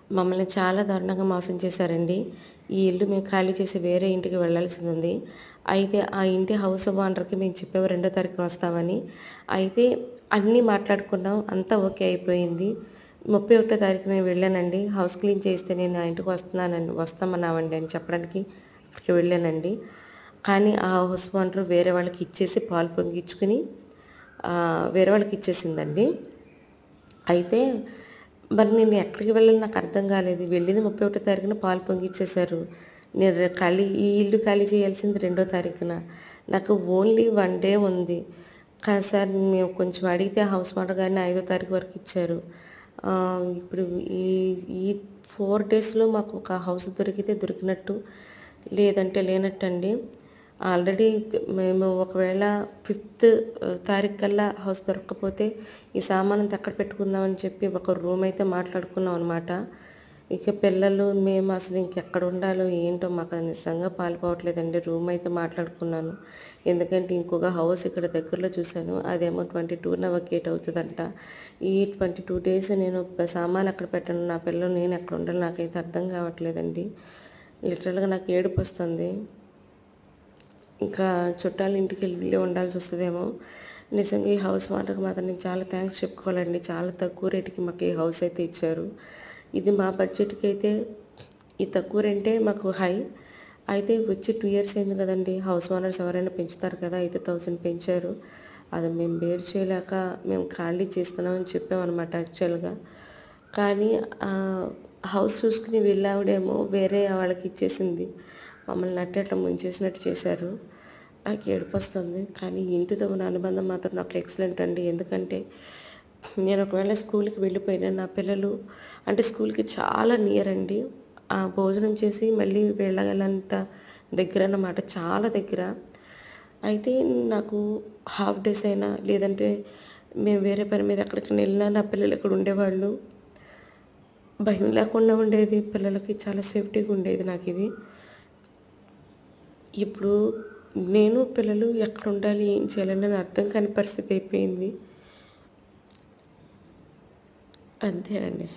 మమ్మల్ని చాలా దారుణంగా మోసం చేశారండి. ఈ ఇల్లు మేము ఖాళీ చేసి వేరే ఇంటికి వెళ్ళాల్సిందుంది. అయితే ఆ ఇంటి హౌస్ ఓనర్‌కి మేము చెప్పాము 2 తారీఖున వస్తామని. అయితే అన్నీ మాట్లాడుకున్నాం. అంతా ఓకే అయిపోయింది. 31 తారీఖున నేను వెళ్ళానండి. హౌస్ క్లీన్ చేస్తే నేను ఆ ఇంటికి వస్తామన్నామండి అని చెప్పడానికి అక్కడికి వెళ్ళానండి. కానీ ఆ హౌస్ ఓనర్ వేరే వాళ్ళకి ఇచ్చేసి పాలు పొంగించుకొని వేరే వాళ్ళకి ఇచ్చేసిందండి. అయితే మరి నేను ఎక్కడికి వెళ్ళాలో నాకు అర్థం కాలేదు. వెళ్ళింది 31 తారీఖున పాలు పొంగిచ్చేశారు. నేను ఈ ఇల్లు ఖాళీ చేయాల్సింది 2 తారీఖున. నాకు ఓన్లీ 1 డే ఉంది. కానీ సార్ మేము కొంచెం అడిగితే హౌస్ ఓనర్ గారిని 5వ తారీఖు వరకు ఇచ్చారు. ఇప్పుడు ఈ ఈ 4 డేస్‌లో మాకు ఒక హౌస్ దొరికితే దొరికినట్టు, లేదంటే లేనట్టండి. ఆల్రెడీ మేము ఒకవేళ 5థ్ తారీఖు కల్లా హౌస్ దొరక్కపోతే ఈ సామానంతా ఎక్కడ పెట్టుకుందామని చెప్పి ఒక రూమ్ అయితే మాట్లాడుకున్నాం అనమాట. ఇక పిల్లలు మేము అసలు ఇంకెక్కడ ఉండాలో ఏంటో మాకు నిజంగా పాలుపోవట్లేదండి. రూమ్ అయితే మాట్లాడుకున్నాను. ఎందుకంటే ఇంకొక హౌస్ ఇక్కడ దగ్గరలో చూశాను. అదేమో 22న వెకేట్ అవుతుందంట. ఈ 22 డేస్ నేను సామాను ఎక్కడ పెట్టను, నా పిల్లలు నేను ఎక్కడ ఉండాలో నాకైతే అర్థం కావట్లేదండి. లిటరల్‌గా నాకు ఏడుపొస్తుంది. ఇంకా చుట్టాల ఇంటికి వెళ్ళి ఉండాల్సి వస్తుందేమో. నిజంగా ఈ హౌస్ ఓనర్‌కి మాత్రం నేను చాలా థ్యాంక్స్ చెప్పుకోవాలండి. చాలా తక్కువ రేటుకి మాకు ఈ హౌస్ అయితే ఇచ్చారు. ఇది మా బడ్జెట్‌కి అయితే ఈ తక్కువ రెంటే మాకు హై. అయితే వచ్చి 2 ఇయర్స్ అయింది కదండీ. హౌస్ ఓనర్స్ ఎవరైనా పెంచుతారు కదా! అయితే 1000 పెంచారు. అది మేము బేర్ చేయలేక మేము ఖాళీ చేస్తున్నామని చెప్పామన్నమాట యాక్చువల్‌గా. కానీ హౌస్ చూసుకుని వీళ్ళావిడేమో వేరే వాళ్ళకి ఇచ్చేసింది. మమ్మల్ని నట్టేట్లా ముంచేసినట్టు చేశారు. నాకు ఏడుపొస్తుంది. కానీ ఇంటితో ఉన్న అనుబంధం మాత్రం నాకు ఎక్సలెంట్ అండి. ఎందుకంటే నేను ఒకవేళ స్కూల్‌కి వెళ్ళిపోయినా నా పిల్లలు అంటే స్కూల్‌కి చాలా నియర్ అండి. భోజనం చేసి మళ్ళీ వెళ్ళగలంత దగ్గరన్నమాట. చాలా దగ్గర. అయితే నాకు హాఫ్ డేస్ అయినా లేదంటే మేము వేరే పని మీద ఎక్కడికైనా వెళ్ళినా నా పిల్లలు ఇక్కడ ఉండేవాళ్ళు. భయం లేకుండా ఉండేది. పిల్లలకి చాలా సేఫ్టీగా ఉండేది నాకిది. ఇప్పుడు నేను పిల్లలు ఎక్కడ ఉండాలి, ఏం చేయాలనేది అర్థం కాని పరిస్థితి అయిపోయింది. అంతేనండి.